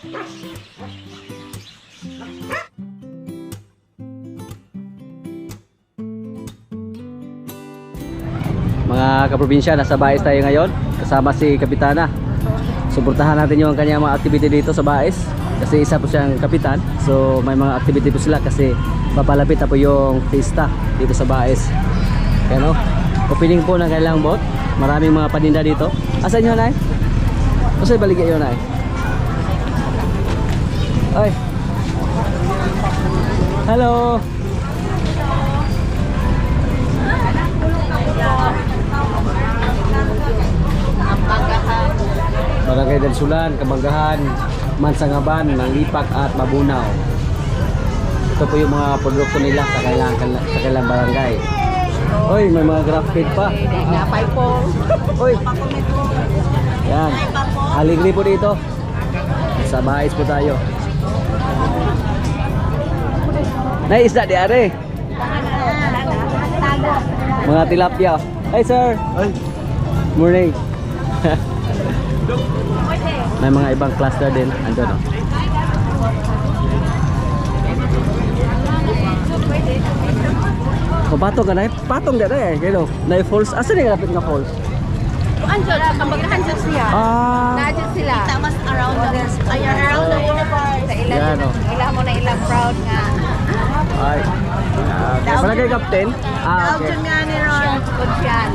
Mga kaprobinsya, nasa Baes tayo ngayon kasama si Kapitana. Suportahan natin yung kanyang mga activity dito sa Baes kasi isa po siyang kapitan. So may mga activity po sila kasi papalapit na po yung fiesta dito sa Baes. Kaya no, opening po ng kailang boat. Maraming mga paninda dito. Asan yun, Nay? Asan baligay yun, Nay? Ay. Hello. Barangay del Sulan, Kabanggahan, Mansangaban, Nanglipak at Mabunaw. Ito po yung mga produkto nila sa kailang barangay. Oy, may mga graphic pa. Oy. Yan. Aligri po dito. Sa Baes po tayo. Nay, isda di are. Mga tilapia. Hi sir. Hi. Morning. May mga ibang cluster din. Andun o. Patong ka na eh. Patong ka na eh. Kaya na falls. Asan yung lapit nga falls? Andiyan, Kabanggahan dyan siya. Nadyan sila. Tamas around the around the universe. Sa ilan, ilan mo na ilang proud nga. Ay. Wala kay Captain? Okay. Nga ni Ron. Good yan.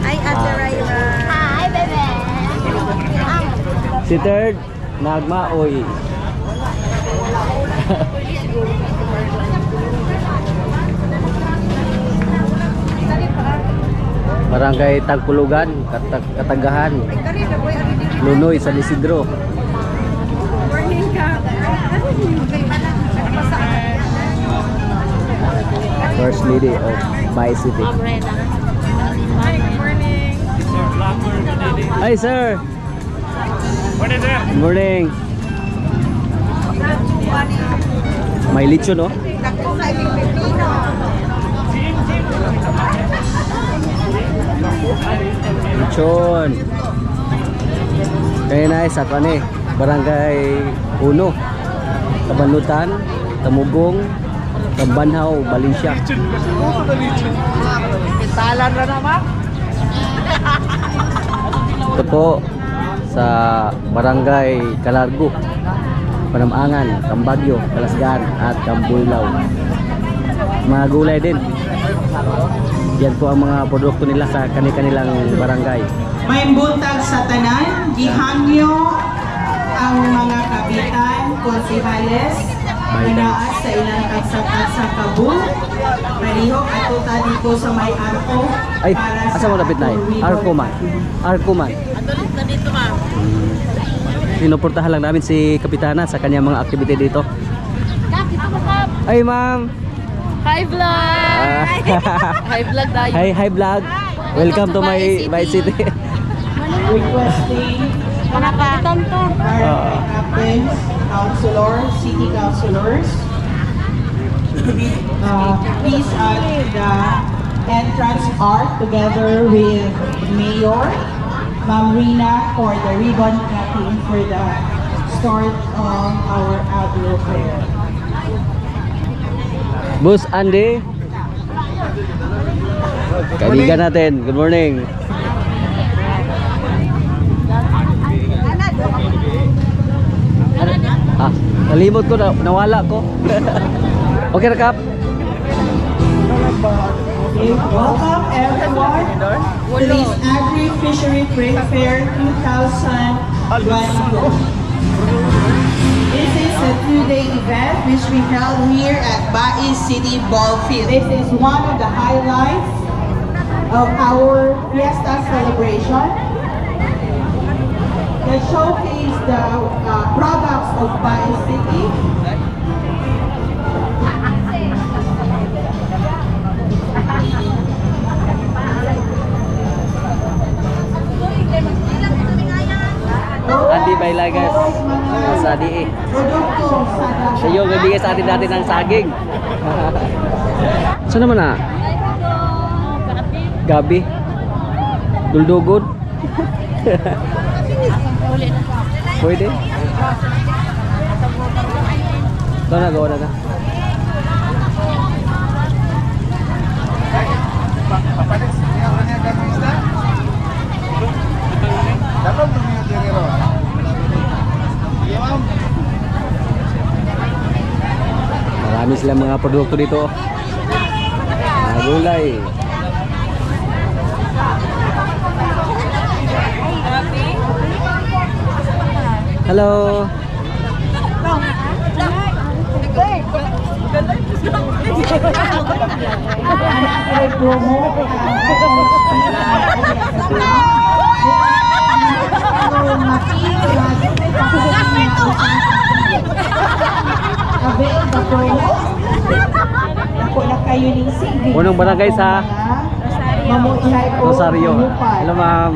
Ay, Ate Raira. Hi, bebe. Si third, Nagma, oy. Barangay Tagpulugan, Katagahan, Lunoy, San Isidro. First Lady of Baes City. Hi sir. Morning sir. Morning. May lechon no? Lechon. Kaya na isa pa ni Barangay Uno, Kabanlutan, Tamugong, Tambanhaw, Valencia. Talan na naman. Ito po sa Barangay Calargo, Panamangan, Cambagyo, Kalasgaan at Cambulaw. Mga gulay din. Yan po ang mga produkto nila sa kanilang barangay. May buntag sa tanan, gihangyo ang mga kabitan, konsihales, manaas sa ilang tagsa-tagsa kabul, malihok at tutadi po sa may arko. Ay, asa mo lapit na eh? Arko man. Arko man. Dito ma'am. Sinuportahan lang namin si Kapitana sa kanyang mga activity dito. Ay ma'am. Hi vlog! Hi vlog tayo. Hi vlog. Welcome to my city. Requesting Mga kapitan to. barangay captains, councilors, city councilors, please at the entrance arc together with Mayor Ma'am Rina for the ribbon cutting for the start of our outdoor fair. Boss Andy. Kaibigan natin. Good morning. Nalimot ko na, nawala ko. Okay na Kap. Welcome everyone to this Agri-Fishery Trade Fair 2022. This is a two-day event which we held here at Baes City Ball Field. This is one of the highlights of our Fiesta celebration that showcase the products of Baes City. Andy Baylagas sa DE. Siya yung nagbigay sa atin dati ng saging. Saan naman na? Gabi. Duldugod. Pwede. Ito na, gawa na. Marami silang mga produkto dito. Mga gulay. Hello. Unang barangay sa Rosario. Hello ma'am.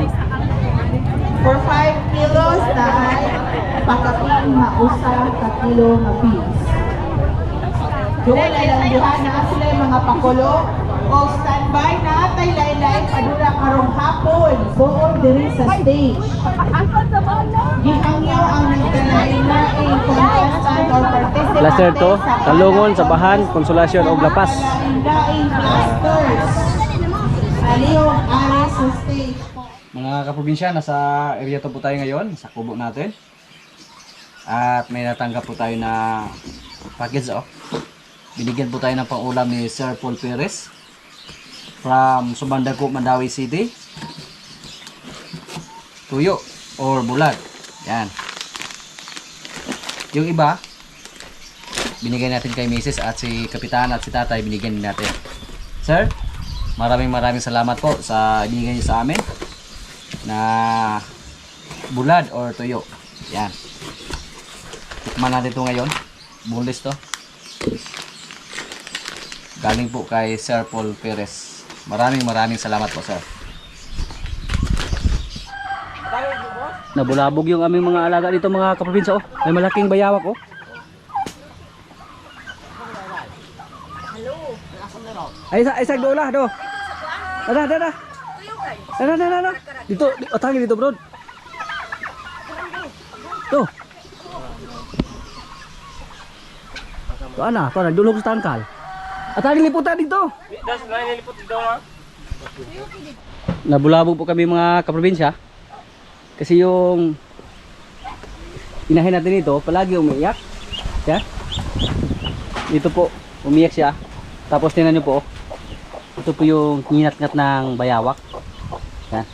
For 5 kilos dahil pakaping mausa ka kilo nga fees. Doon ay lang diha na sila yung mga pakulo o standby na atay laylay padura karong hapon doon diri sa stage. Gihangyo ang nagdalain-laing contestant or participant Cluster to, Talungon, Sabahan, Konsolasyon o Lapas. Lain clusters. Aliyong ari sa stage. Mga kaprobinsya, nasa area to po tayo ngayon, sa kubo natin. At may natanggap po tayo na package Binigyan po tayo ng pangulam ni Sir Paul Perez from Subandaco, Mandawi City. Tuyo or bulag. Yan. Yung iba, binigay natin kay Mrs. at si Kapitan at si Tatay, binigyan natin. Sir, maraming salamat po sa binigay niyo sa amin na bulad or tuyo. Yan. Tikman natin ito ngayon. Boneless to. Galing po kay Sir Paul Perez. Maraming salamat po, sir. Nabulabog yung aming mga alaga dito, mga kaprobinsya. May malaking bayawak Ay sagdola do. Dada. Dito, atangin dito, bro. Tuh. Tuh ana, dulog sa tangkal. Atangin liputan dito. Nabulabog po kami, mga kaprobinsya. Kasi yung inahin natin ito, palagi umiiyak. Yan. Dito po, umiyak siya. Tapos tingnan nyo po, ito po yung nginat-ngat ng bayawak. Yan.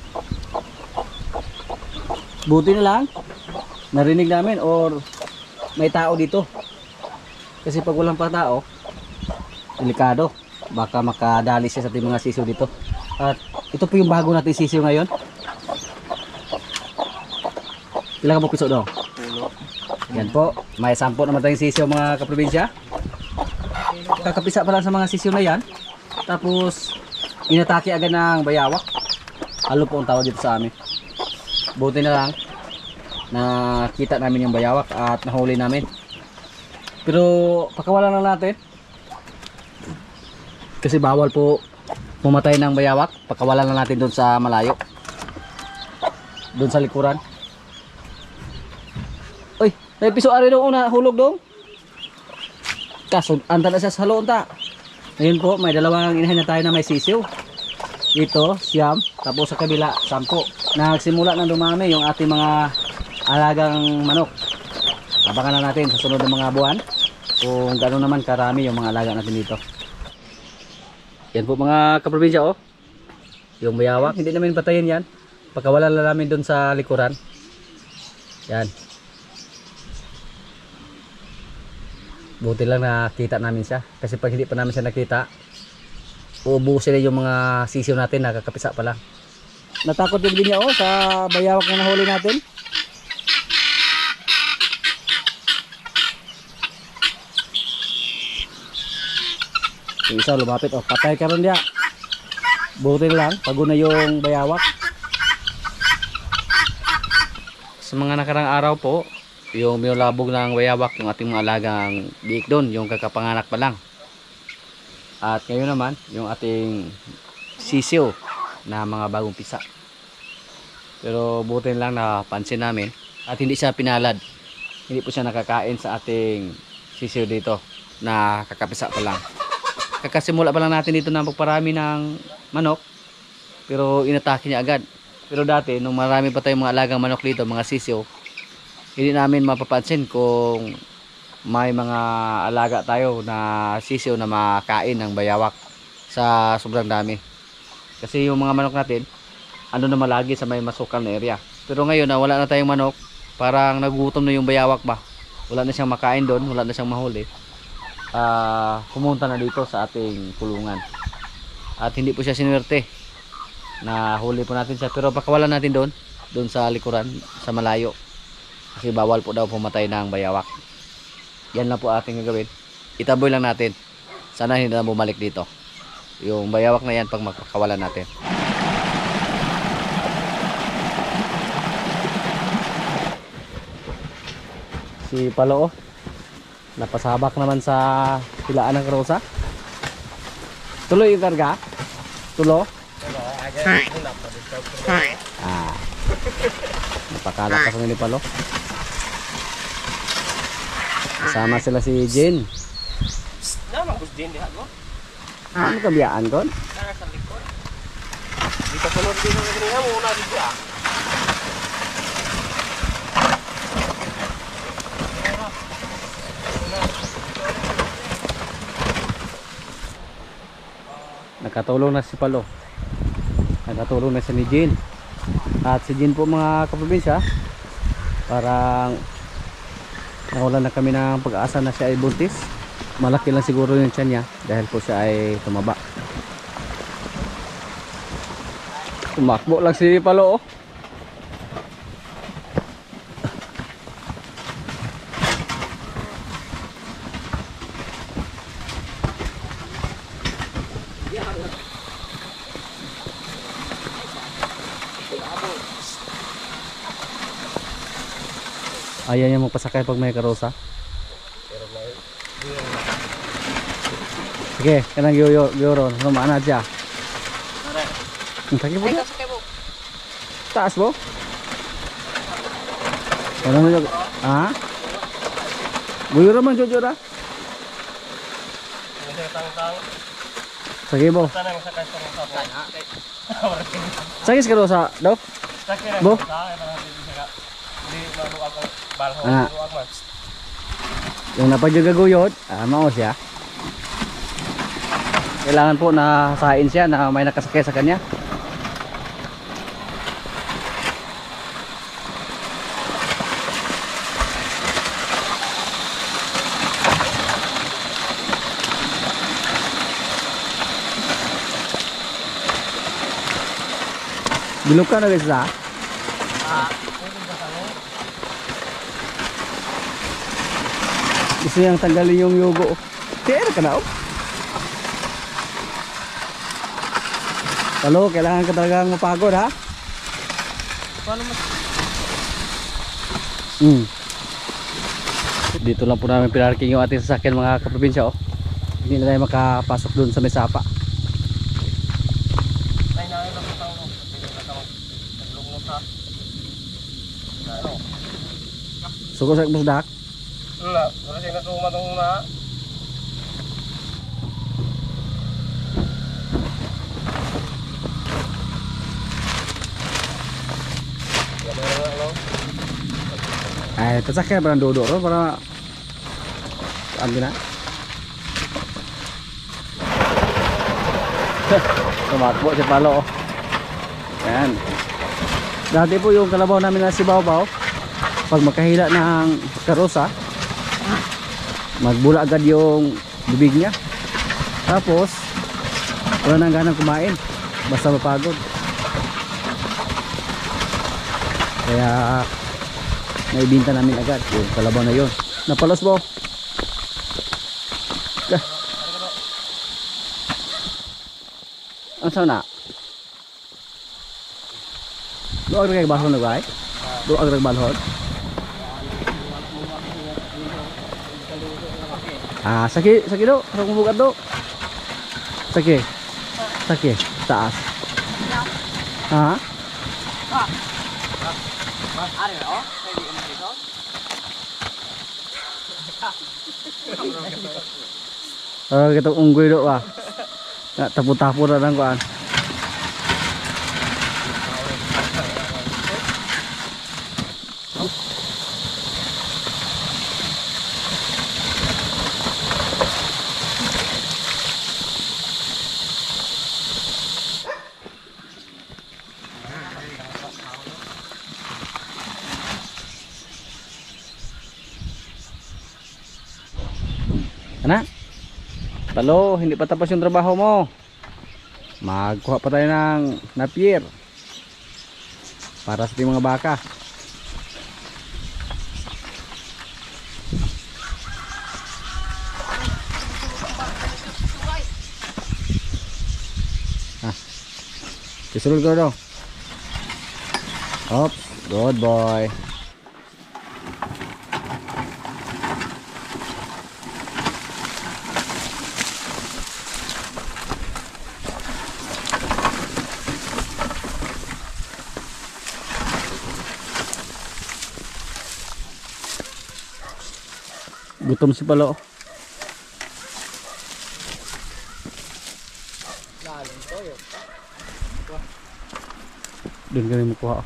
Buti na lang, narinig namin or may tao dito. Kasi pag walang pa tao, delikado. Baka makadali siya sa ating mga sisiw dito. At ito po yung bago natin sisiw ngayon. Ilang ka po piso daw? Yan po, may 10 naman tayong sisiw, mga kaprobinsya. Kakapisa pa lang sa mga sisiw na yan. Tapos inatake agad ng bayawak. Halo po ang tawag dito sa amin. Buti na lang nakita namin yung bayawak at nahuli namin. Pero pakawalan lang natin. Kasi bawal po pumatay ng bayawak. Pakawalan lang natin doon sa malayo. Doon sa likuran. Uy, may piso ari doon una hulog doon. Kaso anta na siya sa halo unta. Ngayon po, may dalawang inahin na tayo na may sisiw. Ito, siyam. Tapos sa kabila, 10. Nagsimula na dumami yung ating mga alagang manok. Abangan na natin sa sunod ng mga buwan kung gano'n naman karami yung mga alaga natin dito. Yan po, mga kaprobinsya, yung bayawak, hindi namin patayin yan. Pagkawala na namin doon sa likuran. Yan. Buti lang nakita namin siya. Kasi pag hindi pa namin siya nakita, uubusin na yung mga sisiw natin, nakakapisa pa lang. Natakot din niya sa bayawak na nahuli natin. Yung isa lumapit, patay ka ron diya. Buti lang, paguna yung bayawak. Sa mga nakarang araw po, yung minulabog ng bayawak yung ating mga alagang biik doon, yung kakapanganak pa lang. At ngayon naman, yung ating sisiw na mga bagong pisa. Pero buti lang napansin namin at hindi siya pinalad. Hindi po siya nakakain sa ating sisiw dito na kakapisa pa lang. Kakasimula pa lang natin dito na magparami ng manok, pero inatake niya agad. Pero dati nung marami pa tayong mga alagang manok dito, mga sisiw, hindi namin mapapansin kung may mga alaga tayo na sisiw na makain ng bayawak sa sobrang dami. Kasi yung mga manok natin ano naman lagi sa may masukal na area. Pero ngayon na wala na tayong manok, parang nagugutom na yung bayawak ba, wala na siyang makain doon, wala na siyang mahuli, pumunta na dito sa ating kulungan. At hindi po siya sinuwerte na huli po natin siya, pero pakawalan natin doon sa likuran, sa malayo, kasi bawal po daw pumatay ng bayawak. Yan lang po ating gagawin, itaboy lang natin, sana hindi na bumalik dito yung bayawak na yan pag magpakawalan natin. Si Palo, napasabak naman sa pilaan ng karosa. Tuloy yung karga? Tulo? Napakalakas ng ni Palo. Kasama sila si Jen. Ano kabiyaan kon? Dito sunod dito na ganyan mo una dito ah. Nakatulong na si Palo. Nakatulong na si Jin. At si Jin po mga kaprobinsya, parang nawalan na kami ng pag-asa na siya ay buntis. Malaki lang siguro yung tiyan niya dahil po siya ay tumaba. Tumakbo lang si Palo oh. Ayaw niya magpasakay pag may karosa. Sige, kanang gyuro, lumaan na siya. Sakit po na. Taas po? Ano mo ha? Gyuro man jojo ra. Sige po. Sakit sa karosa daw? Bo? Yung napagyagaguyod, mao siya. Kailangan po na sain siya na may nakasakay sa kanya. Bilog ka na guys ha? Gusto niyang tanggalin yung yugo. Kaya ka na oh. Palo, kailangan ka talagang mapagod ha? Paano mas? Dito lang po namin pinarking yung ating sasakyan mga kaprobinsya oh. Hindi na tayo makapasok dun sa may sapa. Ay na lang tao no. Naglungot ha. Ano? Suko sa musdak. Wala, wala siya natumatong na. Ay, pasakyan parang dodo ro para saan na? Tumakbo si Palo oh. Ayan. Dati po yung kalabaw namin na si Baw-Baw, pag makahila ng karosa, magbula agad yung bibig niya. Tapos wala nang ganang kumain, basta mapagod. Kaya naibinta namin agad yung kalabaw na yun. Napalos mo. Ang sana? Doon agad balhon na guys? Doon agad balhon? Saki do. Sarang bukat do. Saki. Taas. Ha? Kita unggoy do ba. Nga tapo-tapo na lang kuan. Anak, talo, hindi pa tapos yung trabaho mo. Magkuha pa tayo ng napier para sa ating mga baka. Susunod ko daw. Oops, good boy. Gutom si Palo. Doon kami makuha.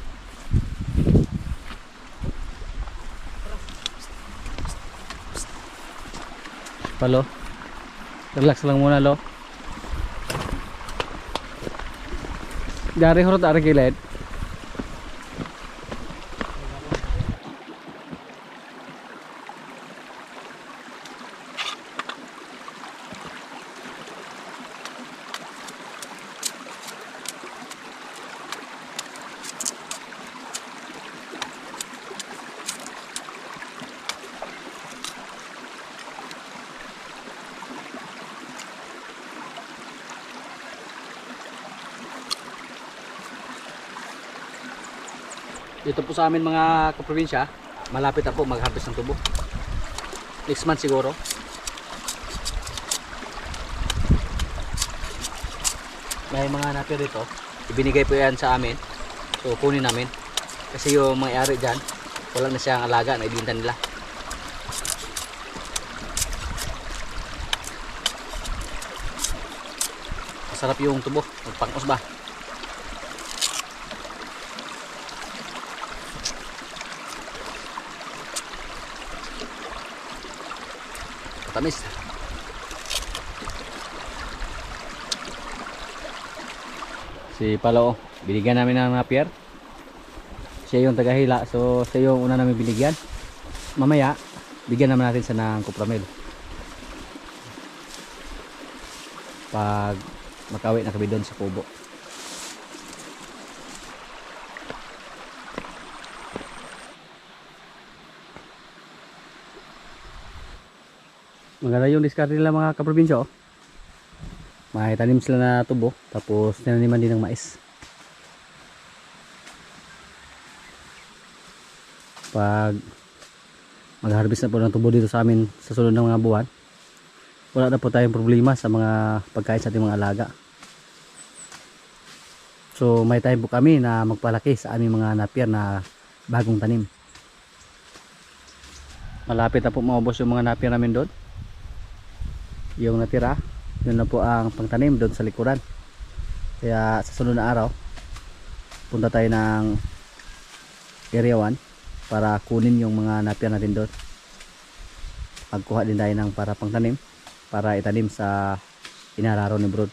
Palo, relax lang muna lo. Dari hurot ari kilid. Dito po sa amin mga kaprobinsya, malapit na po mag-harvest ng tubo. Next month siguro. May mga napier dito, ibinigay po yan sa amin. So kunin namin. Kasi yung mga ari dyan, wala na siyang alaga na ibinta nila. Masarap yung tubo, magpangos ba? Tamis. Si Palo, binigyan namin ng napier. Siya yung tagahila, so siya yung una namin binigyan. Mamaya, bigyan naman natin siya ng kupramil. Pag makawi na kami doon sa kubo. Maganda yung diskarte nila mga kaprobinsya. May tanim sila na tubo, tapos tinaniman din ng mais. Pag mag-harvest na po ng tubo dito sa amin sa sunod ng mga buwan, wala na po tayong problema sa mga pagkain sa ating mga alaga. So may time po kami na magpalaki sa aming mga napier na bagong tanim. Malapit na po maubos yung mga napier namin doon. Yung natira, yun na po ang pangtanim doon sa likuran. Kaya sa sunod na araw, punta tayo ng area 1 para kunin yung mga napier natin doon. Magkuha din tayo ng para pangtanim, para itanim sa inararo ni Brod.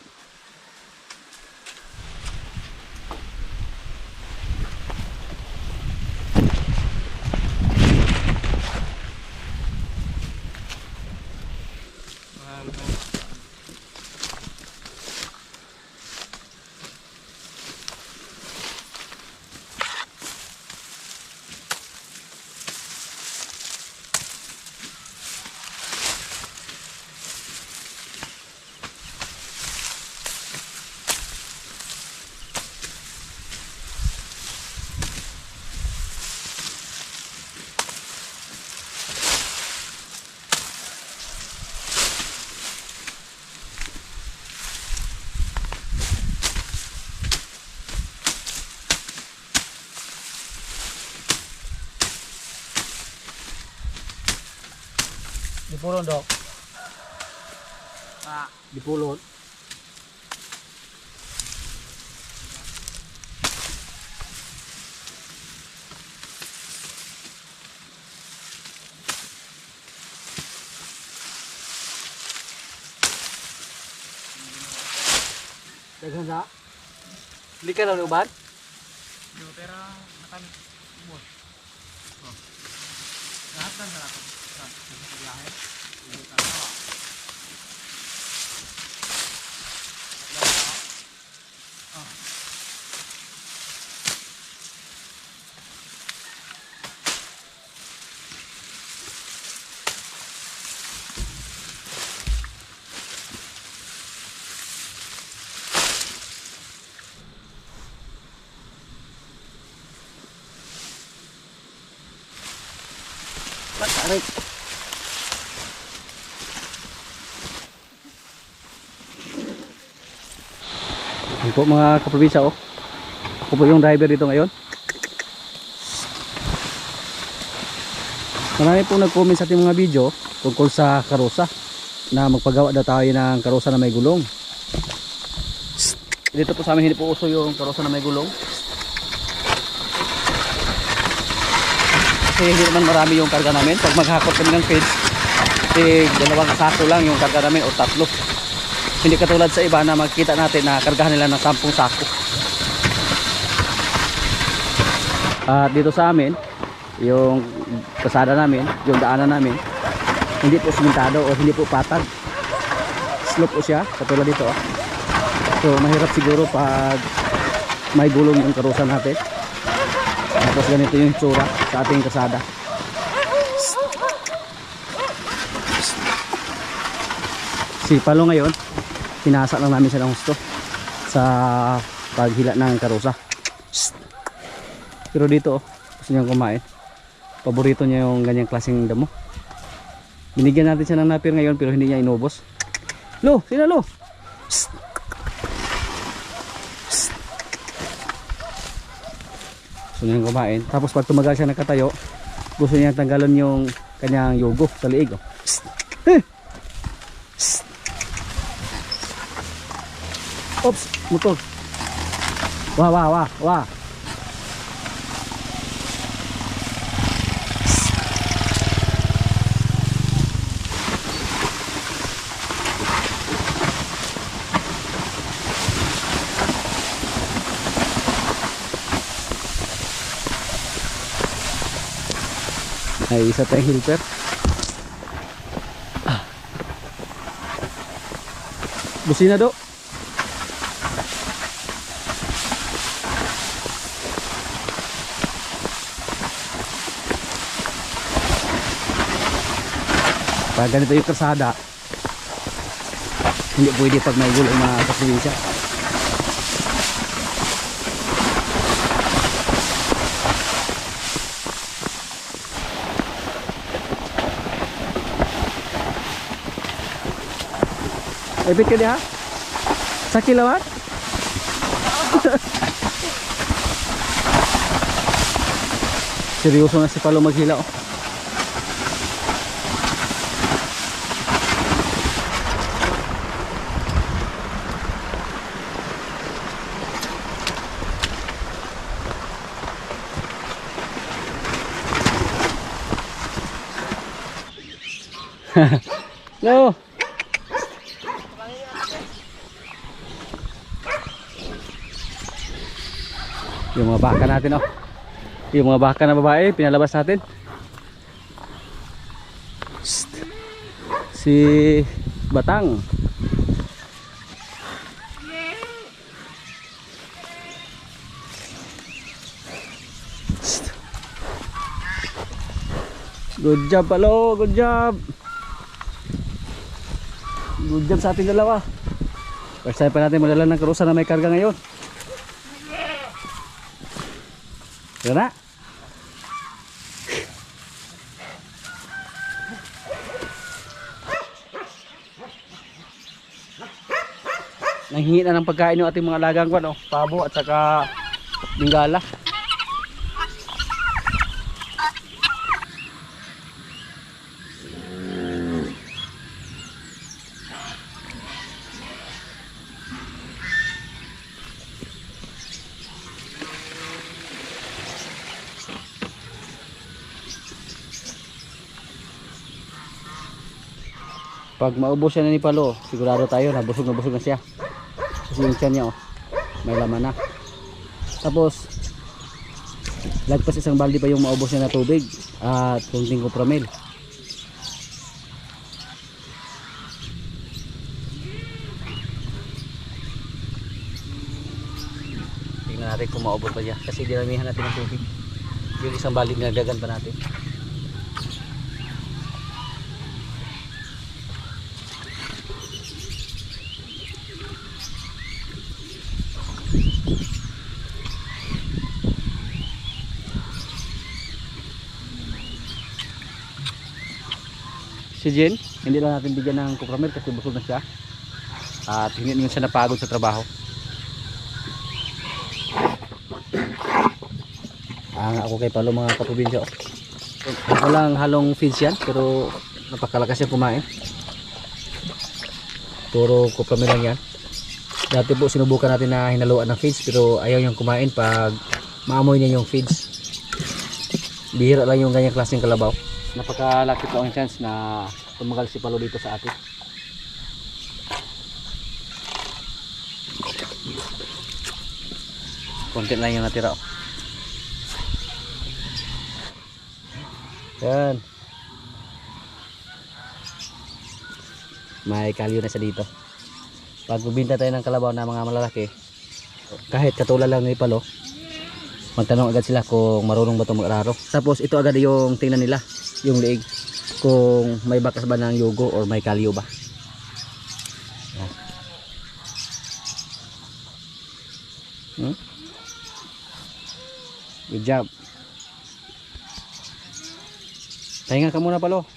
Di puro dok. Dipulot. Daghan sa. Bili ka lang ng uban? Yung pera nakan ubos. Oh. Lahat lang sa akin. Sa biyahe. Hindi ka na. Tarik. Yan po mga kaprobinsya, oh. Ako po yung driver dito ngayon. Marami po nag-comment sa ating mga video tungkol sa karosa, na magpagawa daw tayo ng karosa na may gulong. Dito po sa amin hindi po uso yung karosa na may gulong. Kasi hindi naman marami yung karga namin. Pag maghakot kami ng feeds, dalawang sako lang yung karga namin o 3. Hindi katulad sa iba na makikita natin na kargahan nila ng 10 sako. At dito sa amin, yung kasada namin, yung daanan namin, hindi po simentado o hindi po patag. Slope po siya, katulad dito. So mahirap siguro pag may gulong yung karosa natin. Tapos ganito yung tsura sa ating kasada. Si Palo ngayon, pinasa lang namin siya ng husto sa paghila ng karosa. Pero dito, gusto niyang kumain. Paborito niya yung ganyang klaseng damo. Binigyan natin siya ng napir ngayon pero hindi niya inubos. Lo, sino lo? Gusto niyang kumain. Tapos pag tumagal siya nakatayo, gusto niyang tanggalan yung kanyang yogo sa liig. Oh. Oops, motor. Wah, wah, wah, wah. Ay, isa tayong helper. Busina do. Pag ganito yung kalsada, hindi pwede pag may gulong na kasuwinsya. Ipit ka diha? Sa kilawat? Seryoso na si Palo maghila, oh. No. Yung mga baka natin, oh. Yung mga baka na babae pinalabas natin. Si Batang. Good job, Palo, good job. Good job sa ating dalawa. First time pa natin madala ng karusa na may karga ngayon. Yan na. Nanghingi na ng pagkain yung ating mga alagang kwan, oh, pabo at saka bingala. Pag maubos siya na ni Palo, sigurado tayo na busog na siya. Kasi yung tiyan niya oh, may laman na. Tapos lagpas isang balde pa yung maubos niya na tubig at kunting kupramil. Tingnan natin kung maubos pa siya kasi dinamihan natin ng tubig. Yung isang balde dinagdagan pa natin. Si Jen, hindi lang natin bigyan ng kupramil kasi busog na siya at hindi naman siya napagod sa trabaho. Ako kay Palo mga kaprobinsya, walang halong feeds yan pero napakalakas siya kumain. Puro kupramil lang yan. Dati po sinubukan natin na hinaluan ng feeds pero ayaw niyang kumain pag maamoy niya yung feeds. Bihira lang yung ganyang klaseng kalabaw. Napakalaki po ang chance na tumagal si Palo dito sa atin. Konti lang yung natira. Yan. May kalyo na siya dito. Pag bubinta tayo ng kalabaw na mga malalaki, kahit katulad lang ni Palo, magtanong agad sila kung marunong ba itong mag-araro. Tapos ito agad yung tingnan nila, yung liig, kung may bakas ba ng yugo or may kalyo ba. Good job. Pahinga ka muna Palo.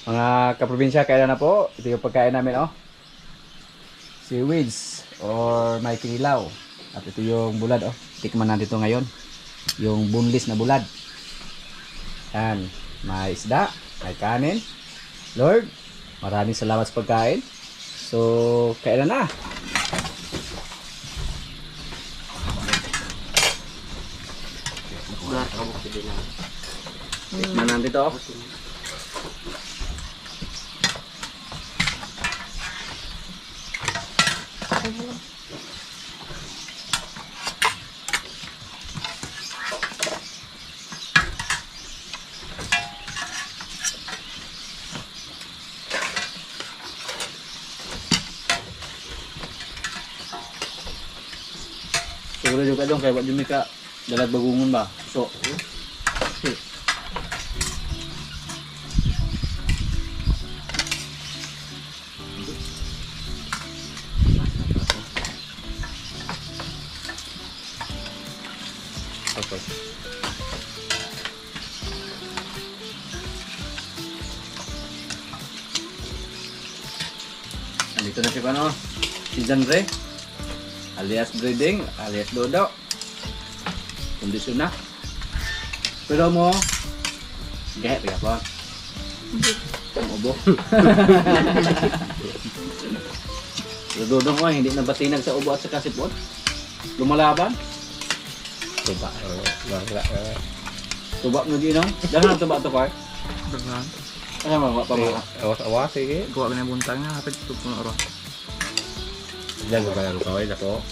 Mga kaprobinsya, kailan na po? Ito yung pagkain namin, oh. Seaweeds or may kinilaw. At ito yung bulad, oh. Tikman natin ito ngayon. Yung boneless na bulad. Yan. May isda, may kanin. Lord, maraming salamat sa pagkain. So, kailan na? Tikman natin ito, oh. Siguro juga dong kayak buat Jumika dalat bagungun ba. So, okay. Dito na si ano, si Janre, alias breeding, alias Dodo. Kondisyon na. Pero mo, gahit ka pa. Ang ubo. Pero Dodo ko, hindi na batinag sa ubo at sa kasipon. Lumalaban. Tuba. Tuba mo din, no? Dahil na tuba to, Park. Bernan. Ano mga pamaka? Awas-awas sige. Kuha ka na buntang nga, hapit ito po na oro. Diyan ko lang kaway na ko.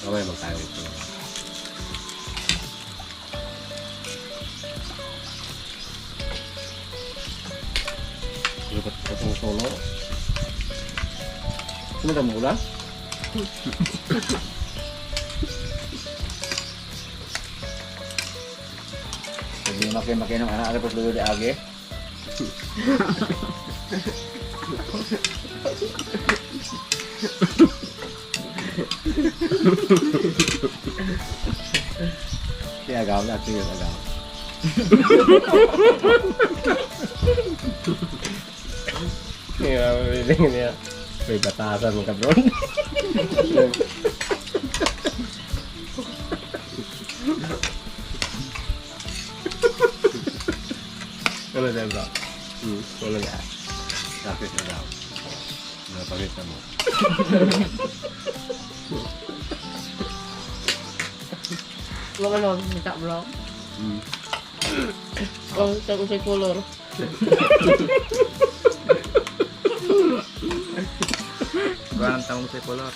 Kaway magtayo ito. Lupat ko itong solo. Ano ka mo ulan? Hindi makin ng anak ada pas dulu di age. Si agam na si agam. Iya, ini niya. May batasan mo kabron. Ano din ba? Wala nga. Kapit na daw. Napagita mo. Wala lang, minta bro. Kung sa usay color. Kuha ng tamang sa color.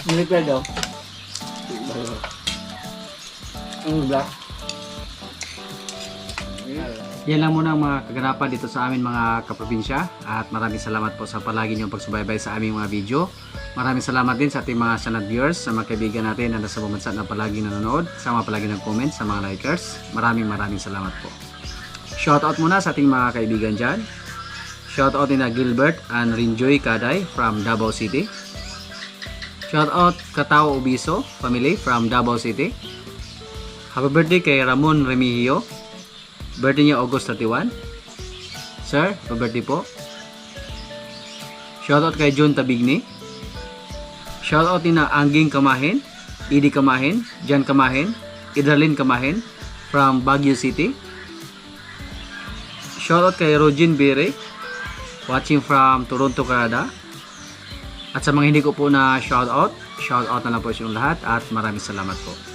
Nilipel daw. Ang black. Yan lang muna ang mga kaganapan dito sa amin mga kaprobinsya at maraming salamat po sa palagi niyong pagsubaybay sa aming mga video. Maraming salamat din sa ating mga channel viewers, sa mga kaibigan natin na nasa bumansa na palagi nanonood, sa mga palagi nag-comment, sa mga likers. Maraming salamat po. Shoutout muna sa ating mga kaibigan dyan. Shoutout nila Gilbert and Rinjoy Kaday from Davao City. Shoutout Katao Ubiso family from Davao City. Happy birthday kay Ramon Remigio. Birthday niya August 31. Sir, happy birthday po. Shoutout kay John Tabigni. Shoutout ni na Angging Kamahin, Idi Kamahin, Jan Kamahin, Idralin Kamahin from Baguio City. Shoutout kay Rogin Bere, watching from Toronto, Canada. At sa mga hindi ko po na shoutout na lang po sa inyong lahat at maraming salamat po.